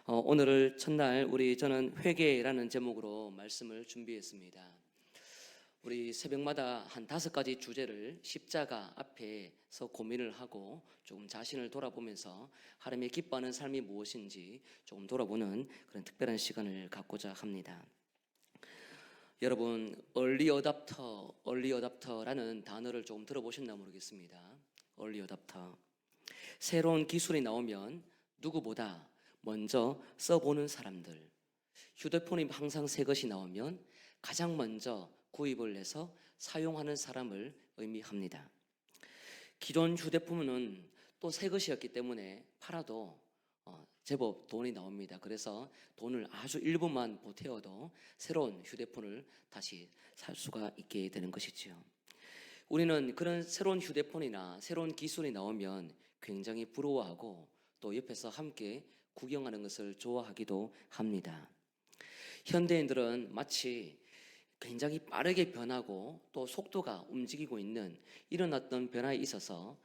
오늘을 첫날 저는 회개라는 제목으로 말씀을 준비했습니다. 우리 새벽마다 한 5가지 주제를 십자가 앞에서 고민을 하고 조금 자신을 돌아보면서 하나님의 기뻐하는 삶이 무엇인지 조금 돌아보는 그런 특별한 시간을 갖고자 합니다. 여러분, 얼리 어답터라는 단어를 조금 들어보셨나 모르겠습니다. 얼리 어답터. 새로운 기술이 나오면 누구보다 먼저 써보는 사람들, 휴대폰이 항상 새 것이 나오면 가장 먼저 구입을 해서 사용하는 사람을 의미합니다. 기존 휴대폰은 또 새 것이었기 때문에 팔아도 제법 돈이 나옵니다. 그래서 돈을 아주 일부만 보태어도 새로운 휴대폰을 다시 살 수가 있게 되는 것이지요. 우리는 그런 새로운 휴대폰이나 새로운 기술이 나오면 굉장히 부러워하고 또 옆에서 함께 구경하는 것을 좋아하기도 합니다. 현대인들은 마치 굉장히 빠르게 변하고 또 속도가 움직이고 있는 이런 어떤 변화에 있어서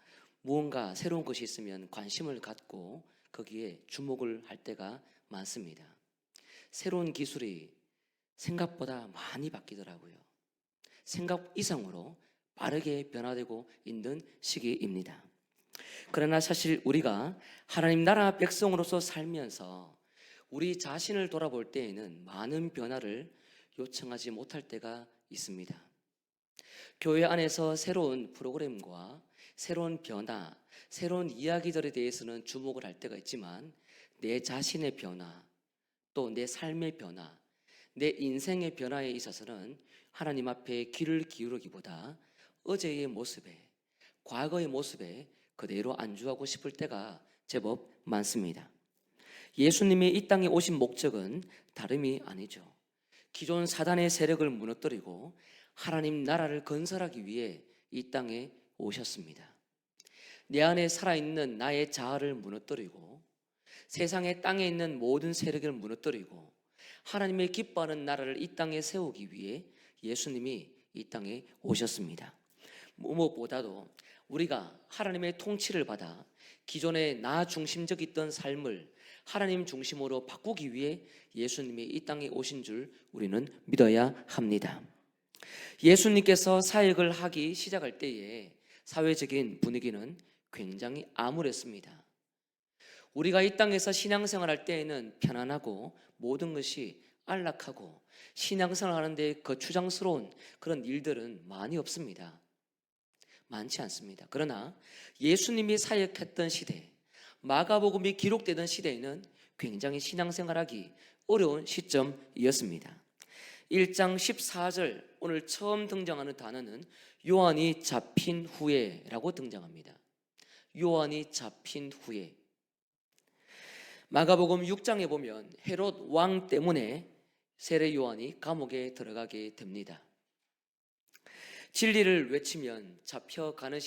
무언가 새로운 것이 있으면 관심을 갖고 거기에 주목을 할 때가 많습니다. 새로운 기술이 생각보다 많이 바뀌더라고요. 생각 이상으로 빠르게 변화되고 있는 시기입니다. 그러나 사실 우리가 하나님 나라 백성으로서 살면서 우리 자신을 돌아볼 때에는 많은 변화를 요청하지 못할 때가 있습니다. 교회 안에서 새로운 프로그램과 새로운 변화, 새로운 이야기들에 대해서는 주목을 할 때가 있지만 내 자신의 변화, 또 내 삶의 변화, 내 인생의 변화에 있어서는 하나님 앞에 귀를 기울이기보다 어제의 모습에, 과거의 모습에 그대로 안주하고 싶을 때가 제법 많습니다. 예수님이 이 땅에 오신 목적은 다름이 아니죠. 기존 사단의 세력을 무너뜨리고 하나님 나라를 건설하기 위해 이 땅에 오셨습니다. 내 안에 살아있는 나의 자아를 무너뜨리고 세상의 땅에 있는 모든 세력을 무너뜨리고 하나님의 기뻐하는 나라를 이 땅에 세우기 위해 예수님이 이 땅에 오셨습니다. 무엇보다도 우리가 하나님의 통치를 받아 기존의 나 중심적이던 삶을 하나님 중심으로 바꾸기 위해 예수님이 이 땅에 오신 줄 우리는 믿어야 합니다. 예수님께서 사역을 하기 시작할 때에 사회적인 분위기는 굉장히 암울했습니다. 우리가 이 땅에서 신앙생활할 때에는 편안하고 모든 것이 안락하고 신앙생활 하는데 거추장스러운 그런 일들은 많이 없습니다. 많지 않습니다. 그러나 예수님이 사역했던 시대, 마가복음이 기록되던 시대에는 굉장히 신앙생활하기 어려운 시점이었습니다. 1장 14절 오늘 처음 등장하는 단어는 요한이 잡힌 후에라고 등장합니다. 요한이 잡힌 후에. 마가복음 6장에 보면 헤롯 왕 때문에 세례 요한이 감옥에 들어가게 됩니다. 진리를 외치면 잡혀가는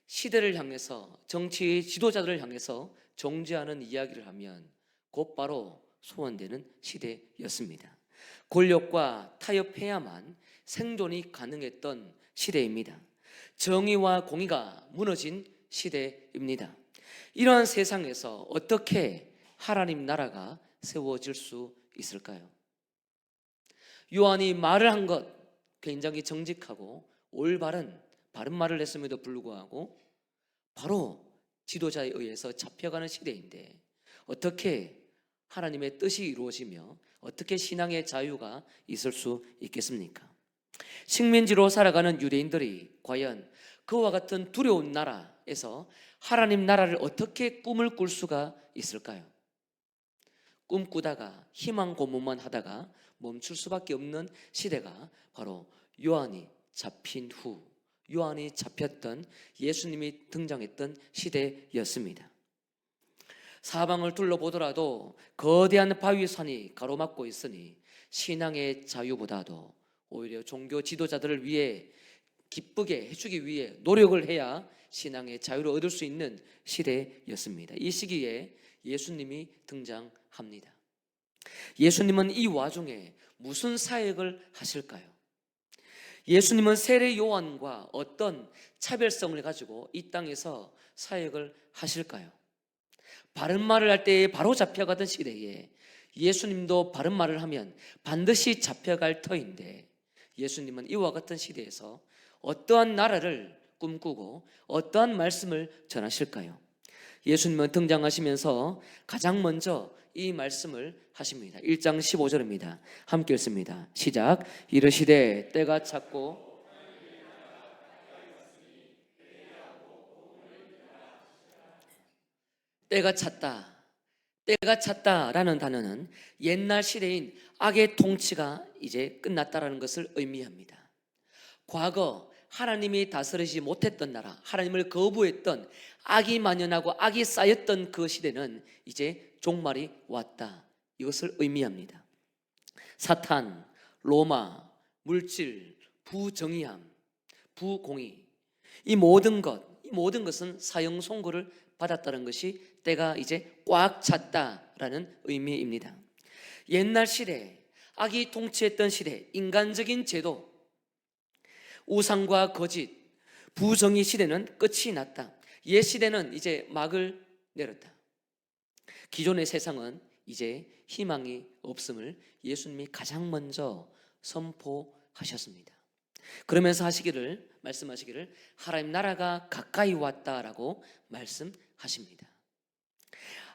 시대를 향해서 정치의 지도자들을 향해서 정죄하는 이야기를 하면 곧바로 소환되는 시대였습니다. 권력과 타협해야만 생존이 가능했던 시대입니다. 정의와 공의가 무너진 시대입니다. 이러한 세상에서 어떻게 하나님 나라가 세워질 수 있을까요? 요한이 말을 한 것 굉장히 정직하고 올바른 바른 말을 했음에도 불구하고 바로 지도자에 의해서 잡혀가는 시대인데 어떻게 하나님의 뜻이 이루어지며 어떻게 신앙의 자유가 있을 수 있겠습니까? 식민지로 살아가는 유대인들이 과연 그와 같은 두려운 나라에서 하나님 나라를 어떻게 꿈을 꿀 수가 있을까요? 꿈꾸다가 희망 고문만 하다가 멈출 수밖에 없는 시대가 바로 요한이 잡힌 후, 요한이 잡혔던 예수님이 등장했던 시대였습니다. 사방을 둘러보더라도 거대한 바위산이 가로막고 있으니 신앙의 자유보다도 오히려 종교 지도자들을 위해 기쁘게 해주기 위해 노력을 해야 신앙의 자유를 얻을 수 있는 시대였습니다. 이 시기에 예수님이 등장합니다. 예수님은 이 와중에 무슨 사역을 하실까요? 예수님은 세례 요한과 어떤 차별성을 가지고 이 땅에서 사역을 하실까요? 바른 말을 할 때에 바로 잡혀가던 시대에 예수님도 바른 말을 하면 반드시 잡혀갈 터인데, 예수님은 이와 같은 시대에서 어떠한 나라를 꿈꾸고 어떠한 말씀을 전하실까요? 예수님은 등장하시면서 가장 먼저 이 말씀을 하십니다. 1장 15절입니다. 함께 읽습니다. 시작. 이르시되 때가 찼고 때가 찼다. 때가 찼다라는 단어는 옛날 시대인 악의 통치가 이제 끝났다라는 것을 의미합니다. 과거 하나님이 다스리지 못했던 나라, 하나님을 거부했던 악이 만연하고 악이 쌓였던 그 시대는 이제 종말이 왔다. 이것을 의미합니다. 사탄, 로마, 물질, 부정의함, 부공의, 이 모든 것은 사형 선고를 받았다는 것이 때가 이제 꽉 찼다라는 의미입니다. 옛날 시대, 악이 통치했던 시대, 인간적인 제도, 우상과 거짓, 부정의 시대는 끝이 났다. 옛 시대는 이제 막을 내렸다. 기존의 세상은 이제 희망이 없음을 예수님이 가장 먼저 선포하셨습니다. 그러면서 말씀하시기를 하나님 나라가 가까이 왔다라고 말씀하십니다.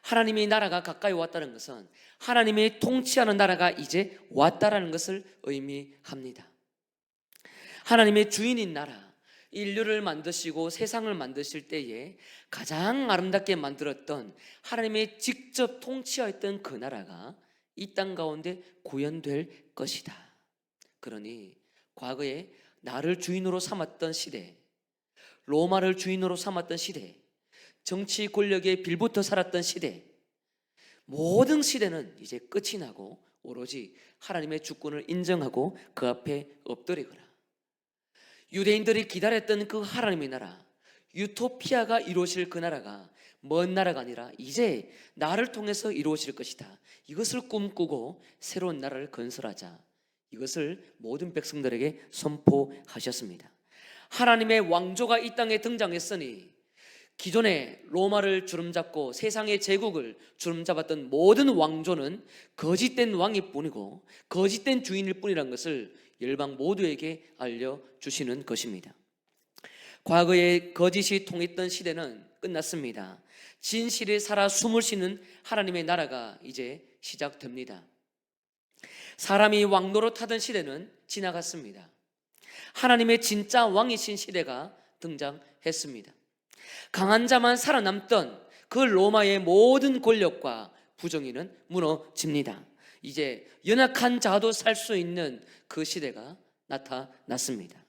하나님의 나라가 가까이 왔다는 것은 하나님이 통치하는 나라가 이제 왔다라는 것을 의미합니다. 하나님의 주인인 나라, 인류를 만드시고 세상을 만드실 때에 가장 아름답게 만들었던 하나님의 직접 통치하였던 그 나라가 이 땅 가운데 구현될 것이다. 그러니 과거에 나를 주인으로 삼았던 시대, 로마를 주인으로 삼았던 시대, 정치 권력에 빌붙어 살았던 시대, 모든 시대는 이제 끝이 나고 오로지 하나님의 주권을 인정하고 그 앞에 엎드리거라. 유대인들이 기다렸던 그 하나님의 나라, 유토피아가 이루어질 그 나라가 먼 나라가 아니라 이제 나를 통해서 이루어질 것이다. 이것을 꿈꾸고 새로운 나라를 건설하자. 이것을 모든 백성들에게 선포하셨습니다. 하나님의 왕조가 이 땅에 등장했으니 기존에 로마를 주름잡고 세상의 제국을 주름잡았던 모든 왕조는 거짓된 왕일 뿐이고 거짓된 주인일 뿐이라는 것을 열방 모두에게 알려주시는 것입니다. 과거에 거짓이 통했던 시대는 끝났습니다. 진실이 살아 숨을 쉬는 하나님의 나라가 이제 시작됩니다. 사람이 왕노릇하던 시대는 지나갔습니다. 하나님의 진짜 왕이신 시대가 등장했습니다. 강한 자만 살아남던 그 로마의 모든 권력과 부정의는 무너집니다. 이제 연약한 자도 살 수 있는 그 시대가 나타났습니다.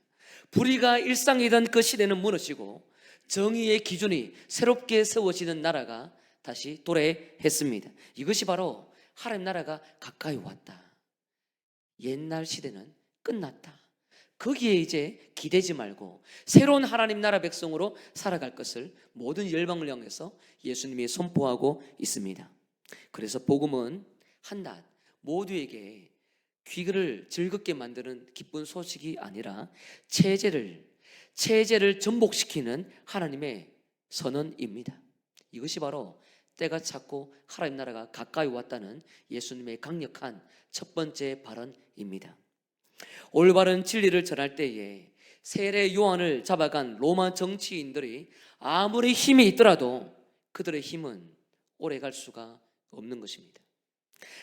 불의가 일상이던 그 시대는 무너지고 정의의 기준이 새롭게 세워지는 나라가 다시 도래했습니다. 이것이 바로 하나님 나라가 가까이 왔다. 옛날 시대는 끝났다. 거기에 이제 기대지 말고 새로운 하나님 나라 백성으로 살아갈 것을 모든 열방을 향해서 예수님이 선포하고 있습니다. 그래서 복음은 한낱 모두에게 귀를 즐겁게 만드는 기쁜 소식이 아니라 체제를 전복시키는 하나님의 선언입니다. 이것이 바로 때가 찼고 하나님 나라가 가까이 왔다는 예수님의 강력한 첫 번째 발언입니다. 올바른 진리를 전할 때에 세례 요한을 잡아간 로마 정치인들이 아무리 힘이 있더라도 그들의 힘은 오래 갈 수가 없는 것입니다.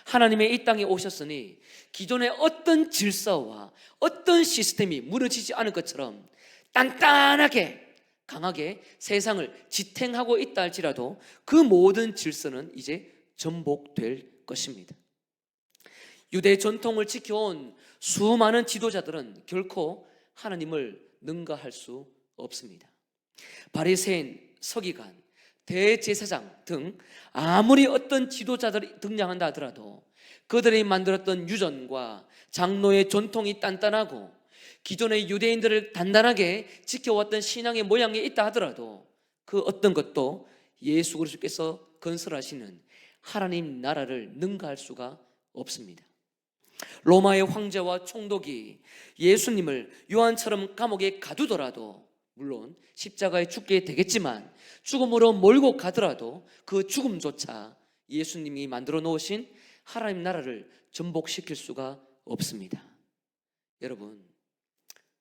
하나님의 이 땅에 오셨으니 기존의 어떤 질서와 어떤 시스템이 무너지지 않을 것처럼 단단하게 강하게 세상을 지탱하고 있다 할지라도 그 모든 질서는 이제 전복될 것입니다. 유대 전통을 지켜온 수많은 지도자들은 결코 하나님을 능가할 수 없습니다. 바리새인, 서기관, 대제사장 등 아무리 어떤 지도자들이 등장한다 하더라도 그들이 만들었던 유전과 장로의 전통이 단단하고 기존의 유대인들을 단단하게 지켜왔던 신앙의 모양이 있다 하더라도 그 어떤 것도 예수 그리스도께서 건설하시는 하나님 나라를 능가할 수가 없습니다. 로마의 황제와 총독이 예수님을 요한처럼 감옥에 가두더라도 물론 십자가에 죽게 되겠지만 죽음으로 몰고 가더라도 그 죽음조차 예수님이 만들어 놓으신 하나님 나라를 전복시킬 수가 없습니다. 여러분,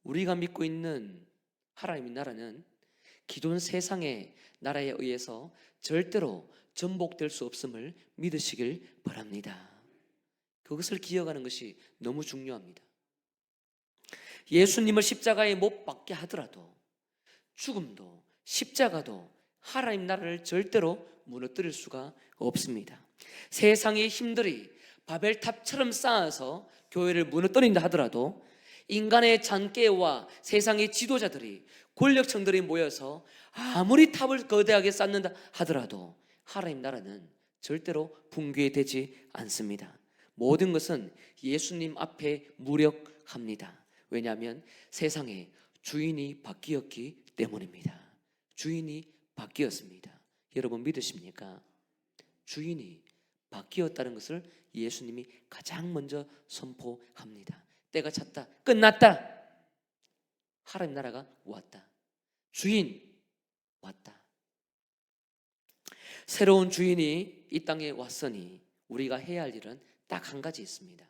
우리가 믿고 있는 하나님의 나라는 기존 세상의 나라에 의해서 절대로 전복될 수 없음을 믿으시길 바랍니다. 그것을 기억하는 것이 너무 중요합니다. 예수님을 십자가에 못 박게 하더라도 죽음도 십자가도 하나님 나라를 절대로 무너뜨릴 수가 없습니다. 세상의 힘들이 바벨탑처럼 쌓아서 교회를 무너뜨린다 하더라도 인간의 잔꾀와 세상의 지도자들이 권력층들이 모여서 아무리 탑을 거대하게 쌓는다 하더라도 하나님 나라는 절대로 붕괴되지 않습니다. 모든 것은 예수님 앞에 무력합니다. 왜냐하면 세상에 주인이 바뀌었기 때문입니다. 주인이 바뀌었습니다. 여러분 믿으십니까? 주인이 바뀌었다는 것을 예수님이 가장 먼저 선포합니다. 때가 찼다. 끝났다. 하나님 나라가 왔다. 주인 왔다. 새로운 주인이 이 땅에 왔으니 우리가 해야 할 일은 딱 한 가지 있습니다.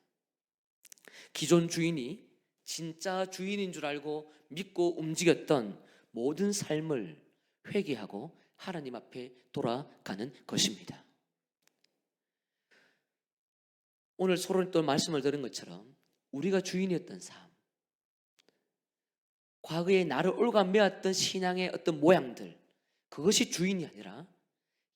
기존 주인이 진짜 주인인 줄 알고 믿고 움직였던 모든 삶을 회개하고 하나님 앞에 돌아가는 것입니다. 오늘 서로 또 말씀을 들은 것처럼 우리가 주인이었던 삶, 과거에 나를 올가매었던 신앙의 어떤 모양들, 그것이 주인이 아니라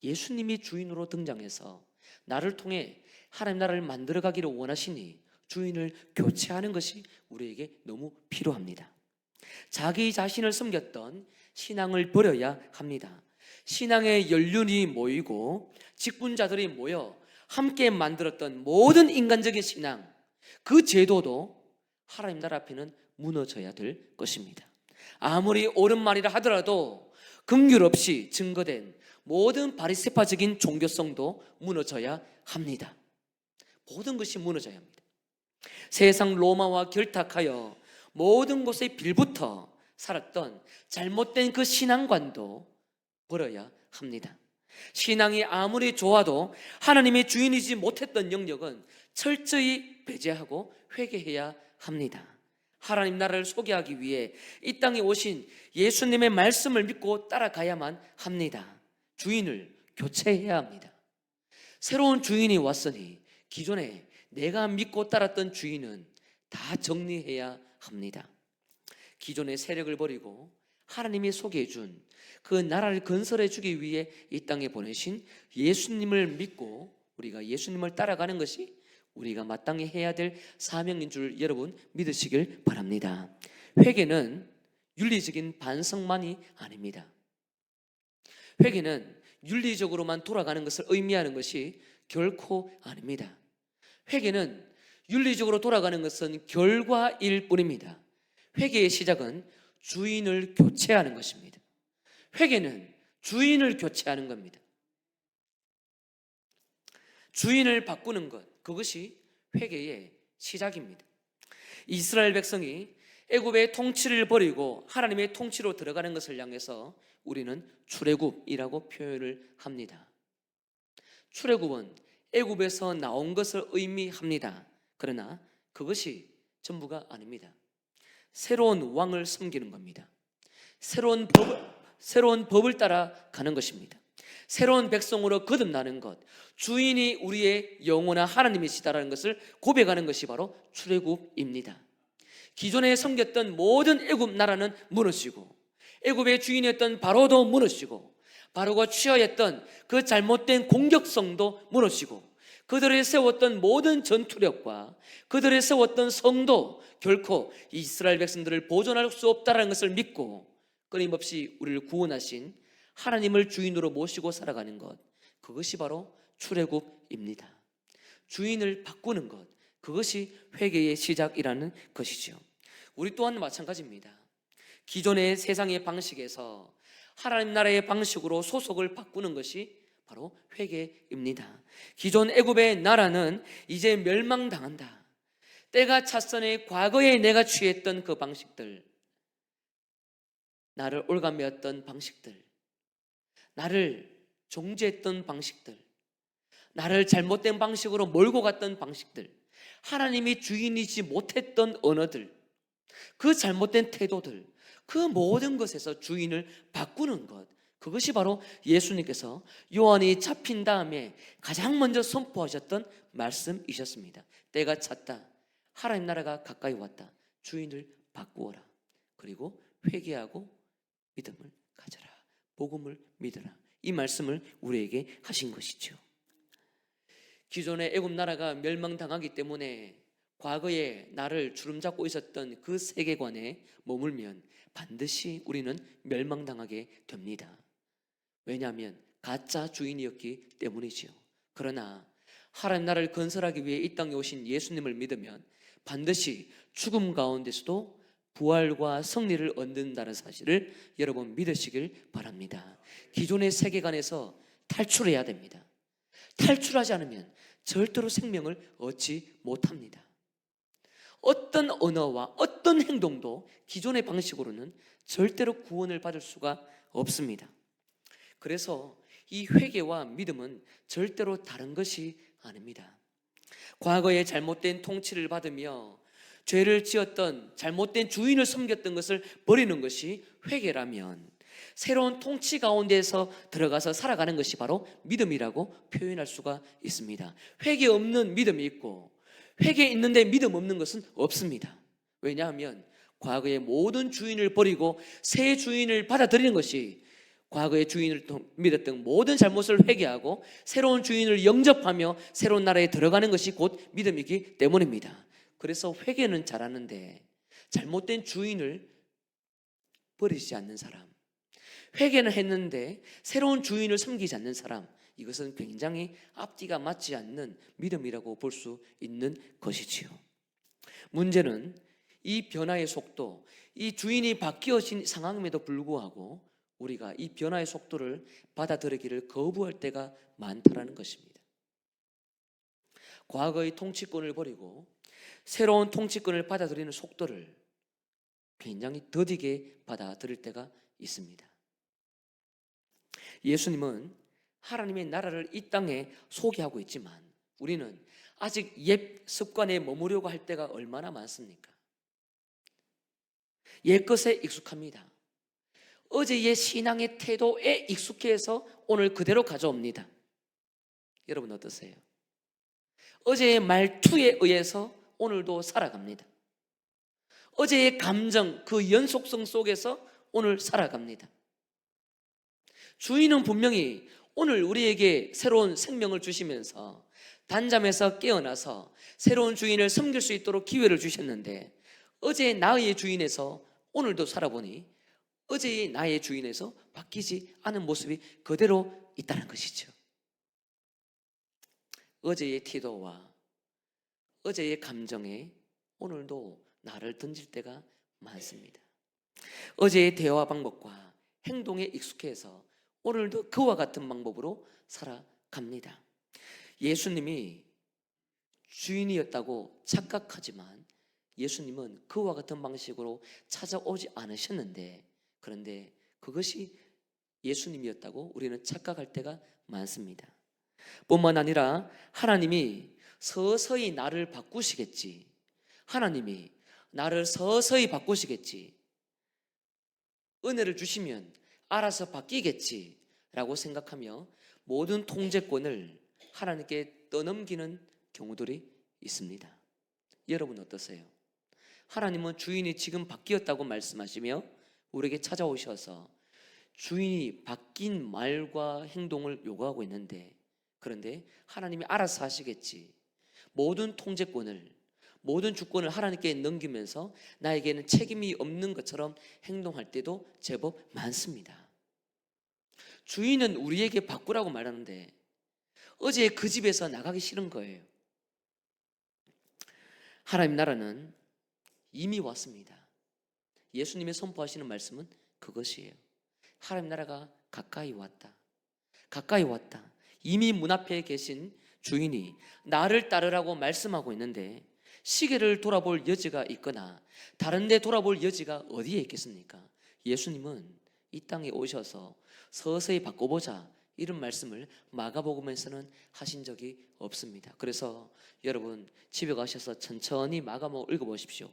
예수님이 주인으로 등장해서 나를 통해 하나님 나라를 만들어가기를 원하시니 주인을 교체하는 것이 우리에게 너무 필요합니다. 자기 자신을 섬겼던 신앙을 버려야 합니다. 신앙의 연륜이 모이고 직분자들이 모여 함께 만들었던 모든 인간적인 신앙, 그 제도도 하나님 나라 앞에는 무너져야 될 것입니다. 아무리 옳은 말이라 하더라도 긍휼 없이 증거된 모든 바리새파적인 종교성도 무너져야 합니다. 모든 것이 무너져야 합니다. 세상 로마와 결탁하여 모든 곳에 빌붙어 살았던 잘못된 그 신앙관도 버려야 합니다. 신앙이 아무리 좋아도 하나님의 주인이지 못했던 영역은 철저히 배제하고 회개해야 합니다. 하나님 나라를 소개하기 위해 이 땅에 오신 예수님의 말씀을 믿고 따라가야만 합니다. 주인을 교체해야 합니다. 새로운 주인이 왔으니 기존에 내가 믿고 따랐던 주인은 다 정리해야 합니다. 기존의 세력을 버리고 하나님이 소개해 준 그 나라를 건설해 주기 위해 이 땅에 보내신 예수님을 믿고 우리가 예수님을 따라가는 것이 우리가 마땅히 해야 될 사명인 줄 여러분 믿으시길 바랍니다. 회개는 윤리적인 반성만이 아닙니다. 회개는 윤리적으로만 돌아가는 것을 의미하는 것이 결코 아닙니다. 회개는 윤리적으로 돌아가는 것은 결과일 뿐입니다. 회개의 시작은 주인을 교체하는 것입니다. 회개는 주인을 교체하는 겁니다. 주인을 바꾸는 것, 그것이 회개의 시작입니다. 이스라엘 백성이 애굽의 통치를 버리고 하나님의 통치로 들어가는 것을 향해서 우리는 출애굽이라고 표현을 합니다. 출애굽은 애굽에서 나온 것을 의미합니다. 그러나 그것이 전부가 아닙니다. 새로운 왕을 섬기는 겁니다. 새로운 법을 따라 가는 것입니다. 새로운 백성으로 거듭나는 것, 주인이 우리의 영원한 하나님이시다라는 것을 고백하는 것이 바로 출애굽입니다. 기존에 섬겼던 모든 애굽 나라는 무너지고 애굽의 주인이었던 바로도 무너지고 바로가 취하였던 그 잘못된 공격성도 무너지고 그들이 세웠던 모든 전투력과 그들이 세웠던 성도 결코 이스라엘 백성들을 보존할 수 없다는 것을 믿고 끊임없이 우리를 구원하신 하나님을 주인으로 모시고 살아가는 것, 그것이 바로 출애굽입니다. 주인을 바꾸는 것, 그것이 회개의 시작이라는 것이죠. 우리 또한 마찬가지입니다. 기존의 세상의 방식에서 하나님 나라의 방식으로 소속을 바꾸는 것이 바로 회개입니다. 기존 애굽의 나라는 이제 멸망당한다. 때가 찼으니 과거에 내가 취했던 그 방식들, 나를 올가매었던 방식들, 나를 정죄했던 방식들, 나를 잘못된 방식으로 몰고 갔던 방식들, 하나님이 주인이지 못했던 언어들, 그 잘못된 태도들, 그 모든 것에서 주인을 바꾸는 것, 그것이 바로 예수님께서 요한이 잡힌 다음에 가장 먼저 선포하셨던 말씀이셨습니다. 때가 찼다. 하나님 나라가 가까이 왔다. 주인을 바꾸어라. 그리고 회개하고 믿음을 가져라. 복음을 믿어라. 이 말씀을 우리에게 하신 것이죠. 기존의 애굽 나라가 멸망당하기 때문에 과거에 나를 주름잡고 있었던 그 세계관에 머물면 반드시 우리는 멸망당하게 됩니다. 왜냐하면 가짜 주인이었기 때문이지요. 그러나 하나님 나라를 건설하기 위해 이 땅에 오신 예수님을 믿으면 반드시 죽음 가운데서도 부활과 승리를 얻는다는 사실을 여러분 믿으시길 바랍니다. 기존의 세계관에서 탈출해야 됩니다. 탈출하지 않으면 절대로 생명을 얻지 못합니다. 어떤 언어와 어떤 행동도 기존의 방식으로는 절대로 구원을 받을 수가 없습니다. 그래서 이 회개와 믿음은 절대로 다른 것이 아닙니다. 과거에 잘못된 통치를 받으며 죄를 지었던 잘못된 주인을 섬겼던 것을 버리는 것이 회개라면, 새로운 통치 가운데서 들어가서 살아가는 것이 바로 믿음이라고 표현할 수가 있습니다. 회개 없는 믿음이 있고 회개 있는데 믿음 없는 것은 없습니다. 왜냐하면 과거의 모든 주인을 버리고 새 주인을 받아들이는 것이, 과거의 주인을 믿었던 모든 잘못을 회개하고 새로운 주인을 영접하며 새로운 나라에 들어가는 것이 곧 믿음이기 때문입니다. 그래서 회개는 잘하는데 잘못된 주인을 버리지 않는 사람, 회개는 했는데 새로운 주인을 섬기지 않는 사람, 이것은 굉장히 앞뒤가 맞지 않는 믿음이라고 볼 수 있는 것이지요. 문제는 이 변화의 속도, 이 주인이 바뀌어진 상황임에도 불구하고 우리가 이 변화의 속도를 받아들이기를 거부할 때가 많다라는 것입니다. 과거의 통치권을 버리고 새로운 통치권을 받아들이는 속도를 굉장히 더디게 받아들일 때가 있습니다. 예수님은 하나님의 나라를 이 땅에 소개하고 있지만 우리는 아직 옛 습관에 머무려고 할 때가 얼마나 많습니까? 옛 것에 익숙합니다. 어제의 신앙의 태도에 익숙해서 오늘 그대로 가져옵니다. 여러분 어떠세요? 어제의 말투에 의해서 오늘도 살아갑니다. 어제의 감정, 그 연속성 속에서 오늘 살아갑니다. 주인은 분명히 오늘 우리에게 새로운 생명을 주시면서 단잠에서 깨어나서 새로운 주인을 섬길 수 있도록 기회를 주셨는데, 어제의 나의 주인에서 오늘도 살아보니 어제의 나의 주인에서 바뀌지 않은 모습이 그대로 있다는 것이죠. 어제의 태도와 어제의 감정에 오늘도 나를 던질 때가 많습니다. 어제의 대화 방법과 행동에 익숙해서 오늘도 그와 같은 방법으로 살아갑니다. 예수님이 주인이었다고 착각하지만 예수님은 그와 같은 방식으로 찾아오지 않으셨는데, 그런데 그것이 예수님이었다고 우리는 착각할 때가 많습니다. 뿐만 아니라 하나님이 서서히 나를 바꾸시겠지, 하나님이 나를 서서히 바꾸시겠지, 은혜를 주시면 알아서 바뀌겠지 라고 생각하며 모든 통제권을 하나님께 떠넘기는 경우들이 있습니다. 여러분 어떠세요? 하나님은 주인이 지금 바뀌었다고 말씀하시며 우리에게 찾아오셔서 주인이 바뀐 말과 행동을 요구하고 있는데, 그런데 하나님이 알아서 하시겠지, 모든 통제권을, 모든 주권을 하나님께 넘기면서 나에게는 책임이 없는 것처럼 행동할 때도 제법 많습니다. 주인은 우리에게 바꾸라고 말하는데 어제 그 집에서 나가기 싫은 거예요. 하나님 나라는 이미 왔습니다. 예수님의 선포하시는 말씀은 그것이에요. 하나님 나라가 가까이 왔다. 가까이 왔다. 이미 문 앞에 계신 주인이 나를 따르라고 말씀하고 있는데 시계를 돌아볼 여지가 있거나 다른 데 돌아볼 여지가 어디에 있겠습니까? 예수님은 이 땅에 오셔서 서서히 바꿔보자 이런 말씀을 마가복음에서는 하신 적이 없습니다. 그래서 여러분 집에 가셔서 천천히 마가복음 읽어보십시오.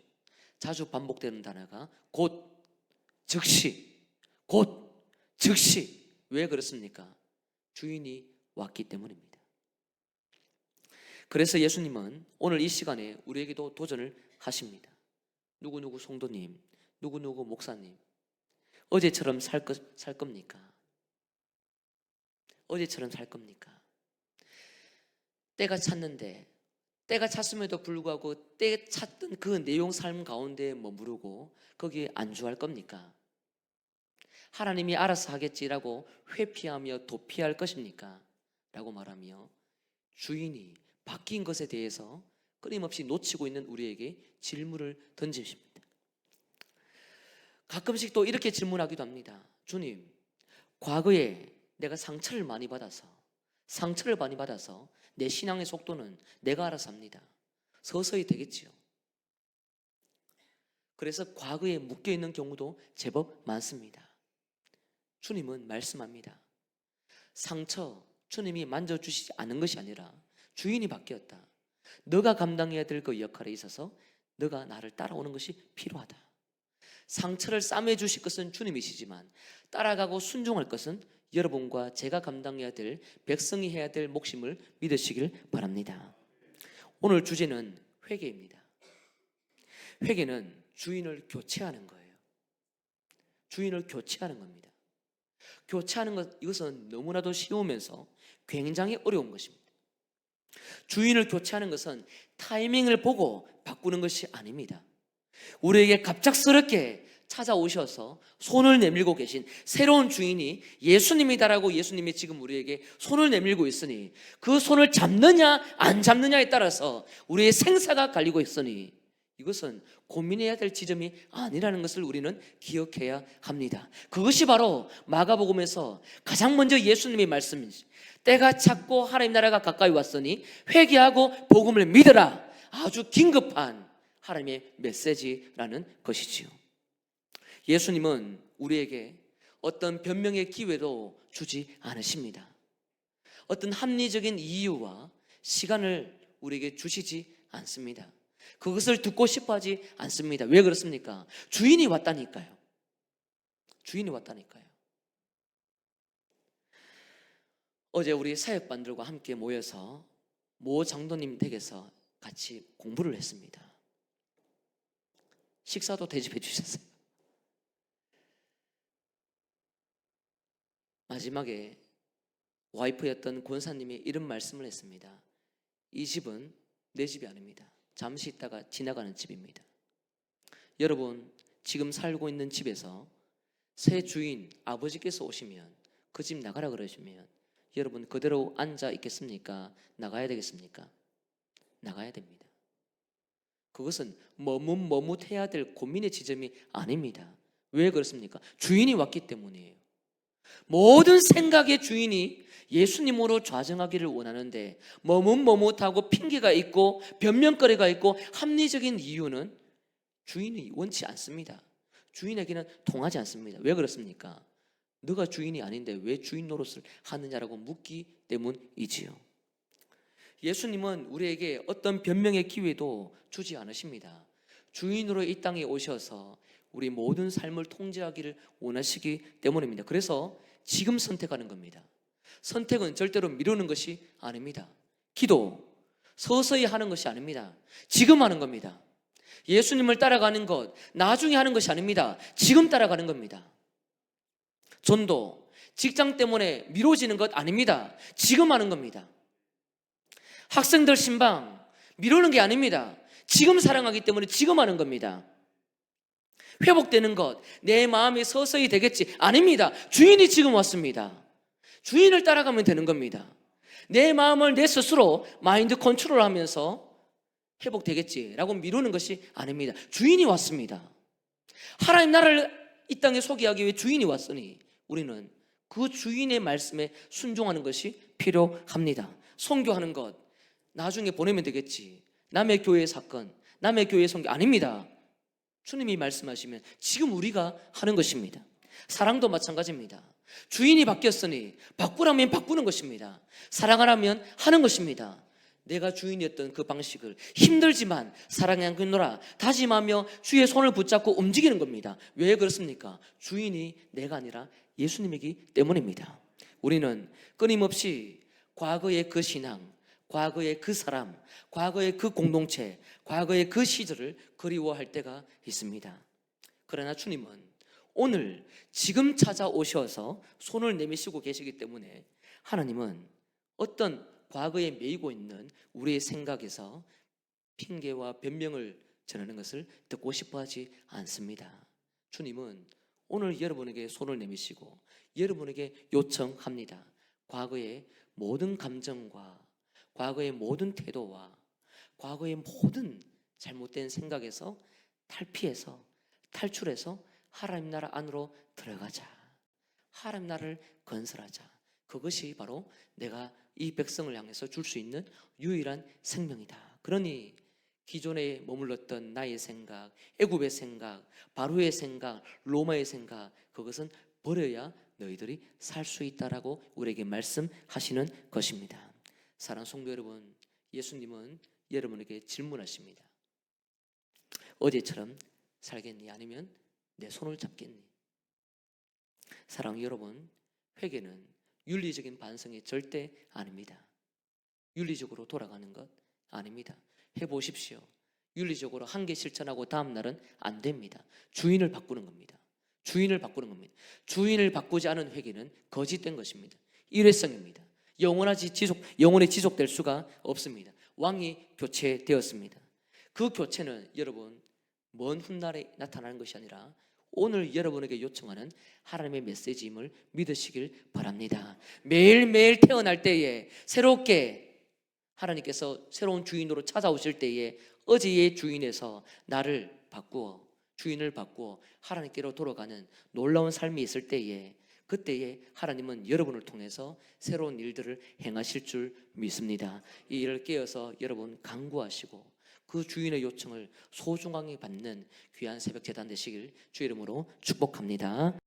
자주 반복되는 단어가 곧, 즉시, 곧, 즉시. 왜 그렇습니까? 주인이 왔기 때문입니다. 그래서 예수님은 오늘 이 시간에 우리에게도 도전을 하십니다. 누구누구 성도님, 누구누구 목사님, 어제처럼 살 겁니까? 어제처럼 살 겁니까? 때가 찼는데, 때가 찼음에도 불구하고 때에 찼던 그 내용 삶 가운데 머무르고 거기에 안주할 겁니까? 하나님이 알아서 하겠지라고 회피하며 도피할 것입니까? 라고 말하며 주인이 바뀐 것에 대해서 끊임없이 놓치고 있는 우리에게 질문을 던지십니다. 가끔씩 또 이렇게 질문하기도 합니다. 주님, 과거에 내가 상처를 많이 받아서 내 신앙의 속도는 내가 알아서 합니다. 서서히 되겠지요. 그래서 과거에 묶여있는 경우도 제법 많습니다. 주님은 말씀합니다. 상처 주님이 만져주시지 않은 것이 아니라 주인이 바뀌었다. 너가 감당해야 될 그 역할에 있어서 너가 나를 따라오는 것이 필요하다. 상처를 싸매 주실 것은 주님이시지만 따라가고 순종할 것은 여러분과 제가 감당해야 될, 백성이 해야 될 몫임을 믿으시길 바랍니다. 오늘 주제는 회개입니다. 회개는 주인을 교체하는 거예요. 주인을 교체하는 겁니다. 교체하는 것, 이것은 너무나도 쉬우면서 굉장히 어려운 것입니다. 주인을 교체하는 것은 타이밍을 보고 바꾸는 것이 아닙니다. 우리에게 갑작스럽게 찾아오셔서 손을 내밀고 계신 새로운 주인이 예수님이다라고 예수님이 지금 우리에게 손을 내밀고 있으니 그 손을 잡느냐 안 잡느냐에 따라서 우리의 생사가 갈리고 있으니 이것은 고민해야 될 지점이 아니라는 것을 우리는 기억해야 합니다. 그것이 바로 마가복음에서 가장 먼저 예수님의 말씀이지. 때가 찼고 하나님 나라가 가까이 왔으니 회개하고 복음을 믿으라. 아주 긴급한 하나님의 메시지라는 것이지요. 예수님은 우리에게 어떤 변명의 기회도 주지 않으십니다. 어떤 합리적인 이유와 시간을 우리에게 주시지 않습니다. 그것을 듣고 싶어 하지 않습니다. 왜 그렇습니까? 주인이 왔다니까요. 주인이 왔다니까요. 어제 우리 사역반들과 함께 모여서 모 장로님 댁에서 같이 공부를 했습니다. 식사도 대접해 주셨어요. 마지막에 와이프였던 권사님이 이런 말씀을 했습니다. 이 집은 내 집이 아닙니다. 잠시 있다가 지나가는 집입니다. 여러분, 지금 살고 있는 집에서 새 주인 아버지께서 오시면 그 집 나가라 그러시면 여러분 그대로 앉아 있겠습니까? 나가야 되겠습니까? 나가야 됩니다. 그것은 머뭇머뭇해야 될 고민의 지점이 아닙니다. 왜 그렇습니까? 주인이 왔기 때문이에요. 모든 생각의 주인이 예수님으로 좌정하기를 원하는데 머뭇머뭇하고 핑계가 있고 변명거리가 있고 합리적인 이유는 주인이 원치 않습니다. 주인에게는 통하지 않습니다. 왜 그렇습니까? 너가 주인이 아닌데 왜 주인 노릇을 하느냐라고 묻기 때문이지요. 예수님은 우리에게 어떤 변명의 기회도 주지 않으십니다. 주인으로 이 땅에 오셔서 우리 모든 삶을 통제하기를 원하시기 때문입니다. 그래서 지금 선택하는 겁니다. 선택은 절대로 미루는 것이 아닙니다. 기도, 서서히 하는 것이 아닙니다. 지금 하는 겁니다. 예수님을 따라가는 것, 나중에 하는 것이 아닙니다. 지금 따라가는 겁니다. 전도, 직장 때문에 미뤄지는 것 아닙니다. 지금 하는 겁니다. 학생들 신방, 미루는 게 아닙니다. 지금 사랑하기 때문에 지금 하는 겁니다. 회복되는 것, 내 마음이 서서히 되겠지 아닙니다. 주인이 지금 왔습니다. 주인을 따라가면 되는 겁니다. 내 마음을 내 스스로 마인드 컨트롤하면서 회복되겠지라고 미루는 것이 아닙니다. 주인이 왔습니다. 하나님 나라를 이 땅에 소개하기 위해 주인이 왔으니 우리는 그 주인의 말씀에 순종하는 것이 필요합니다. 선교하는 것 나중에 보내면 되겠지. 남의 교회 사건, 남의 교회 선교 아닙니다. 주님이 말씀하시면 지금 우리가 하는 것입니다. 사랑도 마찬가지입니다. 주인이 바뀌었으니 바꾸라면 바꾸는 것입니다. 사랑하라면 하는 것입니다. 내가 주인이었던 그 방식을 힘들지만 사랑하노라 다짐하며 주의 손을 붙잡고 움직이는 겁니다. 왜 그렇습니까? 주인이 내가 아니라 예수님이기 때문입니다. 우리는 끊임없이 과거의 그 신앙, 과거의 그 사람, 과거의 그 공동체, 과거의 그 시절을 그리워할 때가 있습니다. 그러나 주님은 오늘 지금 찾아오셔서 손을 내미시고 계시기 때문에 하나님은 어떤 과거에 매이고 있는 우리의 생각에서 핑계와 변명을 전하는 것을 듣고 싶어 하지 않습니다. 주님은 오늘 여러분에게 손을 내미시고 여러분에게 요청합니다. 과거의 모든 감정과 과거의 모든 태도와 과거의 모든 잘못된 생각에서 탈피해서 탈출해서 하나님 나라 안으로 들어가자. 하나님 나라를 건설하자. 그것이 바로 내가 이 백성을 향해서 줄 수 있는 유일한 생명이다. 그러니 기존에 머물렀던 나의 생각, 애굽의 생각, 바로의 생각, 로마의 생각, 그것은 버려야 너희들이 살 수 있다라고 우리에게 말씀하시는 것입니다. 사랑하는 성도 여러분, 예수님은 여러분에게 질문하십니다. 어제처럼 살겠니? 아니면 내 손을 잡겠니? 사랑하는 여러분, 회개는 윤리적인 반성이 절대 아닙니다. 윤리적으로 돌아가는 것 아닙니다. 해보십시오. 윤리적으로 한 개 실천하고 다음 날은 안 됩니다. 주인을 바꾸는 겁니다. 주인을 바꾸는 겁니다. 주인을 바꾸지 않은 회개는 거짓된 것입니다. 일회성입니다. 영원히 지속될 수가 없습니다. 왕이 교체되었습니다. 그 교체는 여러분 먼 훗날에 나타나는 것이 아니라 오늘 여러분에게 요청하는 하나님의 메시지임을 믿으시길 바랍니다. 매일매일 태어날 때에 새롭게 하나님께서 새로운 주인으로 찾아오실 때에 어제의 주인에서 나를 바꾸어 주인을 바꾸어 하나님께로 돌아가는 놀라운 삶이 있을 때에 그때에 하나님은 여러분을 통해서 새로운 일들을 행하실 줄 믿습니다. 이 일을 깨어서 여러분 간구하시고 그 주인의 요청을 소중하게 받는 귀한 새벽 제단 되시길 주 이름으로 축복합니다.